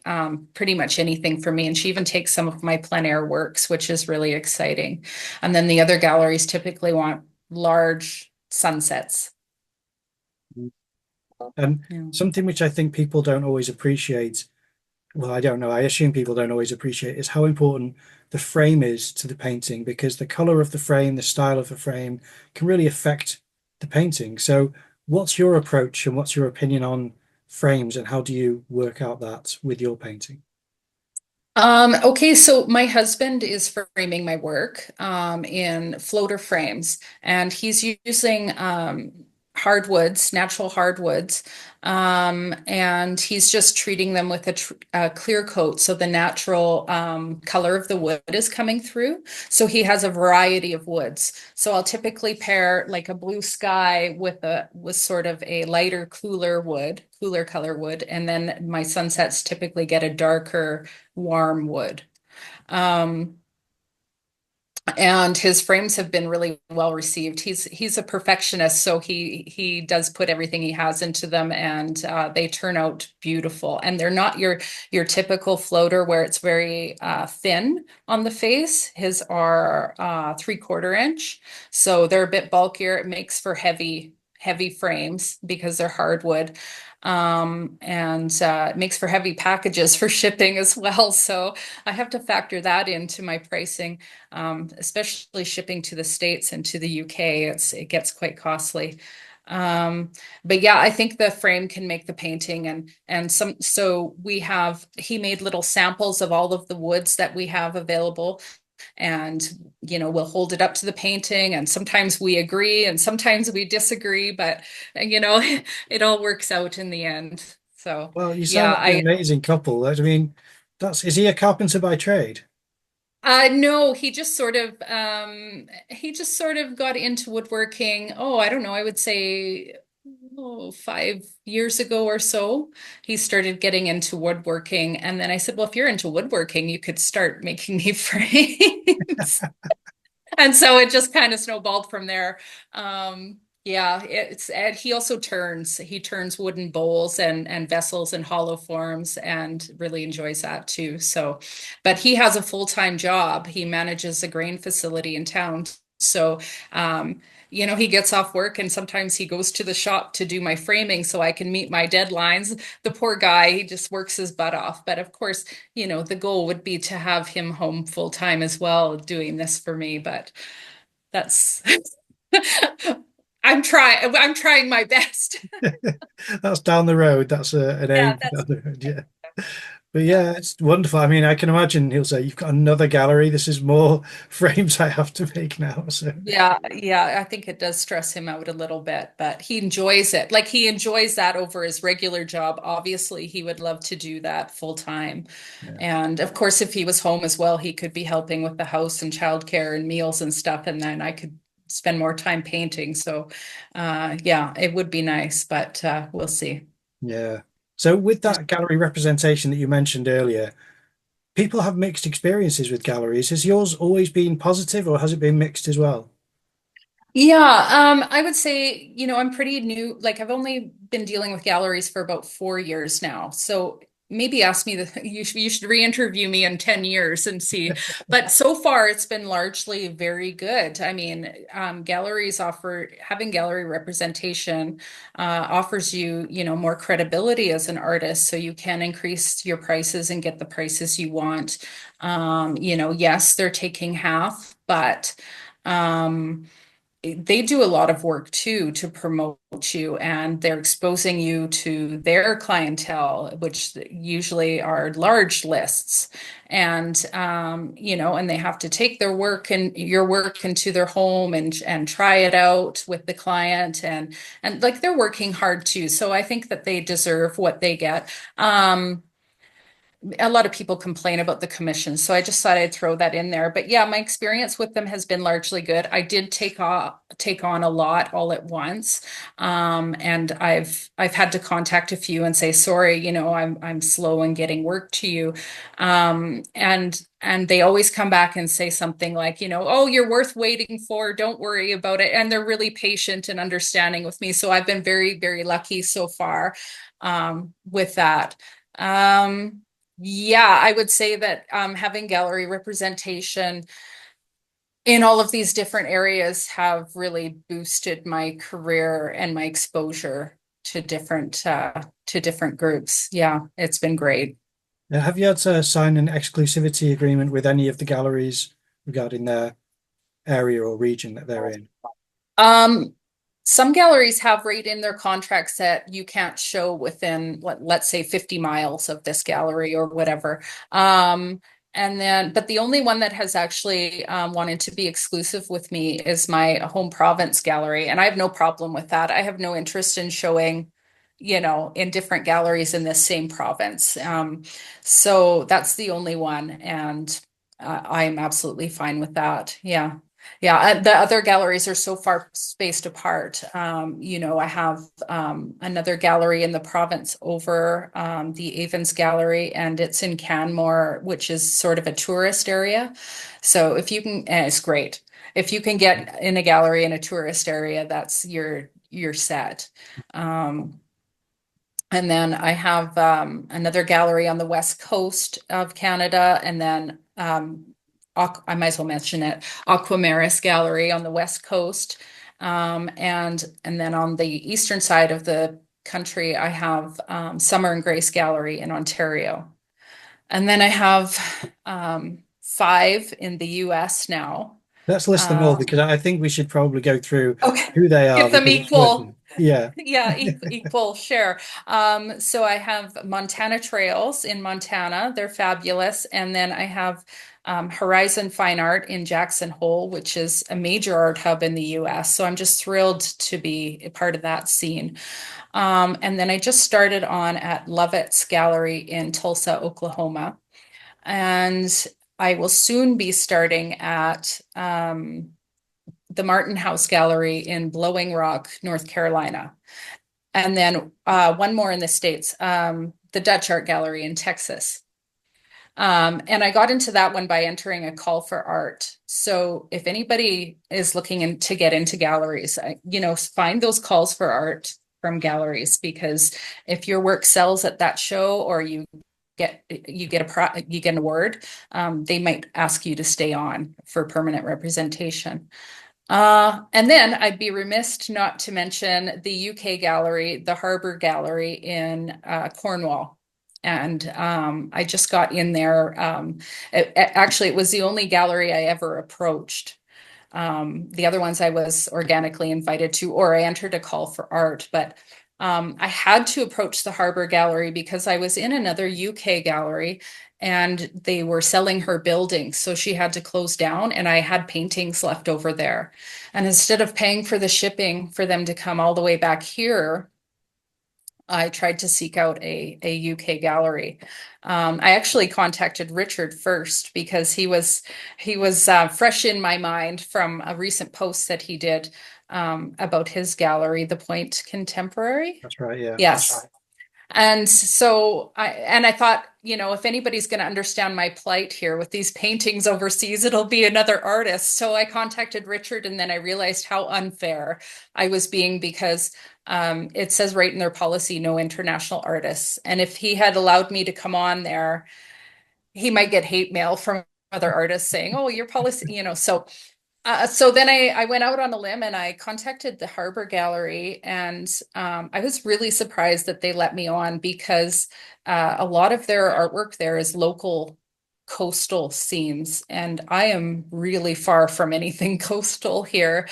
C: pretty much anything for me, and she even takes some of my plein air works, which is really exciting. And then the other galleries typically want large sunsets.
B: And
C: Yeah.
B: something which I think people don't always appreciate, well, I don't know, I assume people don't always appreciate, is how important the frame is to the painting, because the color of the frame, the style of the frame can really affect the painting. So what's your approach and what's your opinion on frames, and how do you work out that with your painting?
C: Okay, so my husband is framing my work in floater frames, and he's using hardwoods, natural hardwoods, and he's just treating them with a clear coat, so the natural color of the wood is coming through. So he has a variety of woods. So I'll typically pair like a blue sky with sort of a lighter, cooler color wood, and then my sunsets typically get a darker, warm wood. Um, and his frames have been really well received. He's a perfectionist, so he does put everything he has into them, and they turn out beautiful. And they're not your typical floater where it's very thin on the face. His are 3/4 inch, so they're a bit bulkier. It makes for heavy frames because they're hardwood. And it makes for heavy packages for shipping as well. So I have to factor that into my pricing, especially shipping to the States and to the UK. It gets quite costly. But yeah, I think the frame can make the painting, so he made little samples of all of the woods that we have available. and we'll hold it up to the painting, and sometimes we agree and sometimes we disagree, but it all works out in the end. So
B: Well, you sound
C: yeah,
B: like an amazing couple. I mean, is he a carpenter by trade?
C: no, he just sort of got into woodworking. Oh, I don't know, I would say 5 years ago or so. He started getting into woodworking, and then I said, well, if you're into woodworking, you could start making me frames. And so it just kind of snowballed from there. Yeah, and he turns wooden bowls and vessels in hollow forms, and really enjoys that too. So, but he has a full-time job. He manages a grain facility in town. So, he gets off work and sometimes he goes to the shop to do my framing so I can meet my deadlines. The poor guy, he just works his butt off. But of course, the goal would be to have him home full time as well, doing this for me. But that's I'm trying my best.
B: That's down the road. That's an
C: Yeah,
B: aim down the road. Yeah. But yeah, it's wonderful. I mean, I can imagine he'll say, "You've got another gallery. This is more frames I have to make now." So
C: yeah, I think it does stress him out a little bit, but he enjoys it. Like, he enjoys that over his regular job. Obviously, he would love to do that full time.
B: yeah,
C: And of course, if he was home as well, he could be helping with the house and childcare and meals and stuff, and then I could spend more time painting. So, yeah, it would be nice, but we'll see.
B: yeah. So with that gallery representation that you mentioned earlier, people have mixed experiences with galleries. Has yours always been positive, or has it been mixed as well?
C: Yeah, I would say, I'm pretty new. Like, I've only been dealing with galleries for about 4 years now. So maybe ask me you should re-interview me in 10 years and see. But so far it's been largely very good. I mean, having gallery representation offers you, more credibility as an artist, so you can increase your prices and get the prices you want. Yes, they're taking half, but um they do a lot of work too to promote you, and they're exposing you to their clientele, which usually are large lists. And and they have to take their work and your work into their home and try it out with the client, and like, they're working hard too. So I think that they deserve what they get. A lot of people complain about the commission, so I just thought I'd throw that in there. But yeah, my experience with them has been largely good. I did take on a lot all at once, and I've had to contact a few and say, sorry, I'm slow in getting work to you, and they always come back and say something like, oh, you're worth waiting for. Don't worry about it. And they're really patient and understanding with me. So I've been very, very lucky so far with that. Yeah, I would say that having gallery representation in all of these different areas have really boosted my career and my exposure to different groups. Yeah, it's been great.
B: Now, have you had to sign an exclusivity agreement with any of the galleries regarding their area or region that they're in?
C: Um, some galleries have right in their contracts that you can't show within, let's say, 50 miles of this gallery or whatever. But the only one that has actually wanted to be exclusive with me is my home province gallery. And I have no problem with that. I have no interest in showing, in different galleries in this same province. So that's the only one. And I'm absolutely fine with that. Yeah. Yeah, the other galleries are so far spaced apart. I have another gallery in the province over the Avens Gallery, and it's in Canmore, which is sort of a tourist area. So if you can, it's great. If you can get in a gallery in a tourist area, that's your set. And then I have another gallery on the west coast of Canada, and then I might as well mention it, Aquamaris Gallery on the west coast. And then on the eastern side of the country, I have Summer and Grace Gallery in Ontario. And then I have five in the US now.
B: Let's list them all, because I think we should probably go through
C: Okay,
B: who they are,
C: give them
B: because it's worth
C: equal.
B: it. Yeah.
C: Yeah, equal share. So I have Montana Trails in Montana. They're fabulous. And then I have Horizon Fine Art in Jackson Hole, which is a major art hub in the US. So I'm just thrilled to be a part of that scene. And then I just started on at Lovetts Gallery in Tulsa, Oklahoma. And I will soon be starting at the Martin House Gallery in Blowing Rock, North Carolina. And then one more in the States, the Dutch Art Gallery in Texas. And I got into that one by entering a call for art. So if anybody is looking to get into galleries, find those calls for art from galleries, because if your work sells at that show or you get an award, they might ask you to stay on for permanent representation. And then I'd be remiss not to mention the UK gallery, the Harbour Gallery in Cornwall. And I just got in there. Actually, it was the only gallery I ever approached. The other ones I was organically invited to, or I entered a call for art. But I had to approach the Harbour Gallery because I was in another UK gallery and they were selling her building. So she had to close down, and I had paintings left over there. And instead of paying for the shipping for them to come all the way back here, I tried to seek out a UK gallery. I actually contacted Richard first because he was fresh in my mind from a recent post that he did about his gallery, the Point Contemporary.
B: That's right. Yeah.
C: Yes. And so I thought, if anybody's going to understand my plight here with these paintings overseas, it'll be another artist. So I contacted Richard, and then I realized how unfair I was being, because it says right in their policy, no international artists. And if he had allowed me to come on there, he might get hate mail from other artists saying, oh, your policy, so then I went out on a limb and I contacted the Harbour Gallery, and I was really surprised that they let me on, because a lot of their artwork there is local coastal scenes, and I am really far from anything coastal here.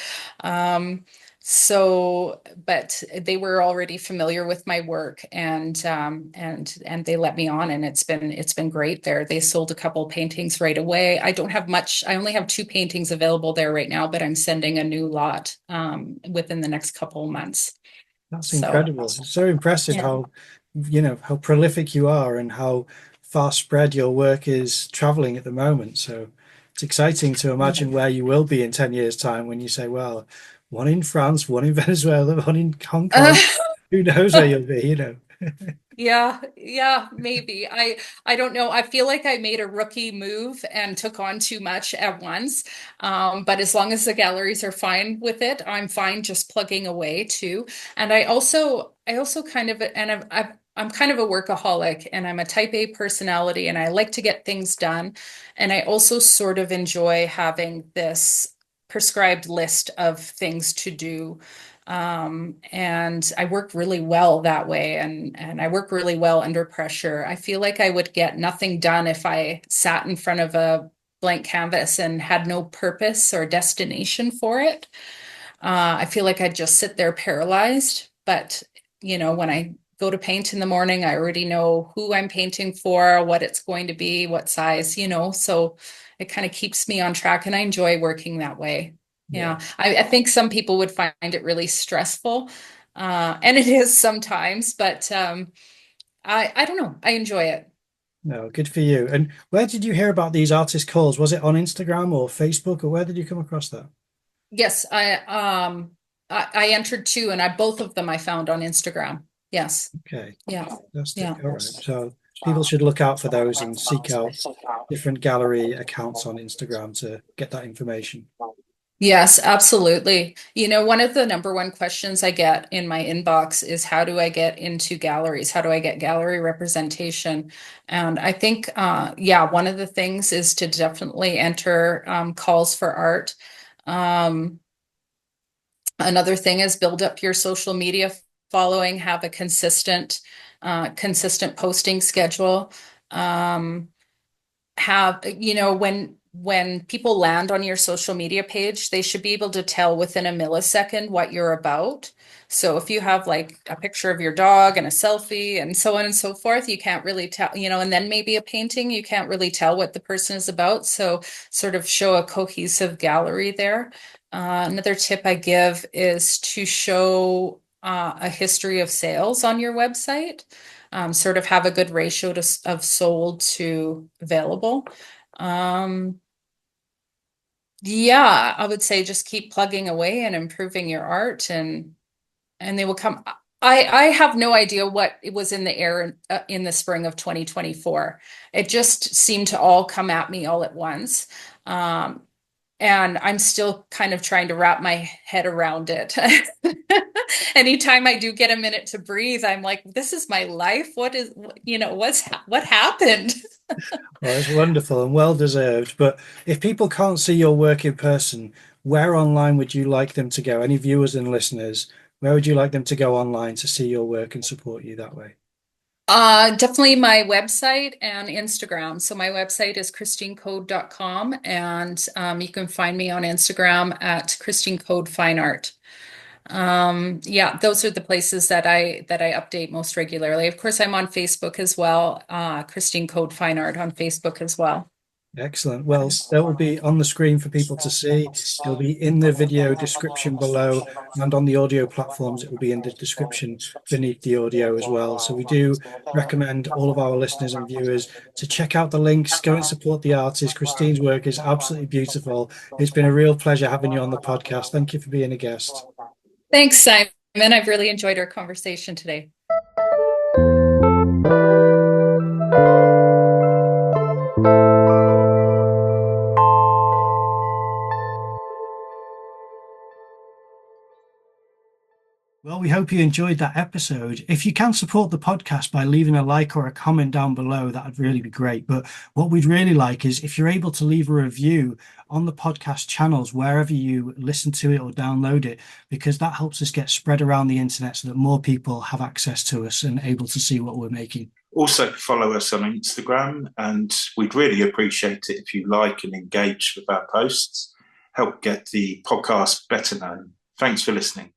C: But they were already familiar with my work, and they let me on, and it's been great there. They sold a couple paintings right away. I don't have much. I only have 2 paintings available there right now, but I'm sending a new lot within the next couple of months.
B: That's
C: So,
B: incredible. It's so impressive
C: yeah.
B: how prolific you are and how far spread your work is traveling at the moment. So it's exciting to imagine where you will be in 10 years' time when you say, well, one in France, one in Venezuela, one in Hong Kong. Who knows where you'll be?
C: Yeah, maybe. I don't know. I feel like I made a rookie move and took on too much at once. But as long as the galleries are fine with it, I'm fine just plugging away too. And I also kind of, and I'm kind of a workaholic, and I'm a type A personality, and I like to get things done. And I also sort of enjoy having this prescribed list of things to do. And I work really well that way, and I work really well under pressure. I feel like I would get nothing done if I sat in front of a blank canvas and had no purpose or destination for it. I feel like I'd just sit there paralyzed. But, when I go to paint in the morning, I already know who I'm painting for, what it's going to be, what size, so it kind of keeps me on track, and I enjoy working that way. Yeah, I think some people would find it really stressful, and it is sometimes, but I don't know. I enjoy it.
B: No, good for you. And where did you hear about these artist calls? Was it on Instagram or Facebook, or where did you come across that?
C: Yes, I entered 2, and both of them I found on Instagram. Yes.
B: Okay,
C: Yeah.
B: fantastic.
C: Yeah.
B: All right. So people should look out for those and seek out different gallery accounts on Instagram to get that information.
C: Yes, absolutely. One of the number one questions I get in my inbox is, how do I get into galleries? How do I get gallery representation? And I think, one of the things is to definitely enter calls for art. Another thing is build up your social media following, have a consistent posting schedule. Have, when when people land on your social media page, they should be able to tell within a millisecond what you're about. So if you have like a picture of your dog and a selfie and so on and so forth, you can't really tell, and then maybe a painting, you can't really tell what the person is about. So sort of show a cohesive gallery there. Another tip I give is to show a history of sales on your website. Sort of have a good ratio of sold to available. Yeah, I would say just keep plugging away and improving your art, and they will come. I have no idea what it was in the air in the spring of 2024. It just seemed to all come at me all at once. And I'm still kind of trying to wrap my head around it. Anytime I do get a minute to breathe, I'm like, this is my life. What happened?
B: Well, it's wonderful and well deserved. But if people can't see your work in person, where online would you like them to go? Any viewers and listeners, where would you like them to go online to see your work and support you that way?
C: Definitely my website and Instagram. So my website is christinecode.com, and you can find me on Instagram at Christine Code Fine Art. Yeah, those are the places that I update most regularly. Of course, I'm on Facebook as well. Christine Code Fine Art on Facebook as well.
B: Excellent. Well, that will be on the screen for people to see. It'll be in the video description below, and on the audio platforms, it will be in the description beneath the audio as well. So we do recommend all of our listeners and viewers to check out the links, go and support the artist. Christine's work is absolutely beautiful. It's been a real pleasure having you on the podcast. Thank you for being a guest.
C: Thanks, Simon. I've really enjoyed our conversation today.
B: Well, we hope you enjoyed that episode. If you can support the podcast by leaving a like or a comment down below, that would really be great. But what we'd really like is if you're able to leave a review on the podcast channels, wherever you listen to it or download it, because that helps us get spread around the internet so that more people have access to us and able to see what we're making.
A: Also, follow us on Instagram, and we'd really appreciate it if you like and engage with our posts. Help get the podcast better known. Thanks for listening.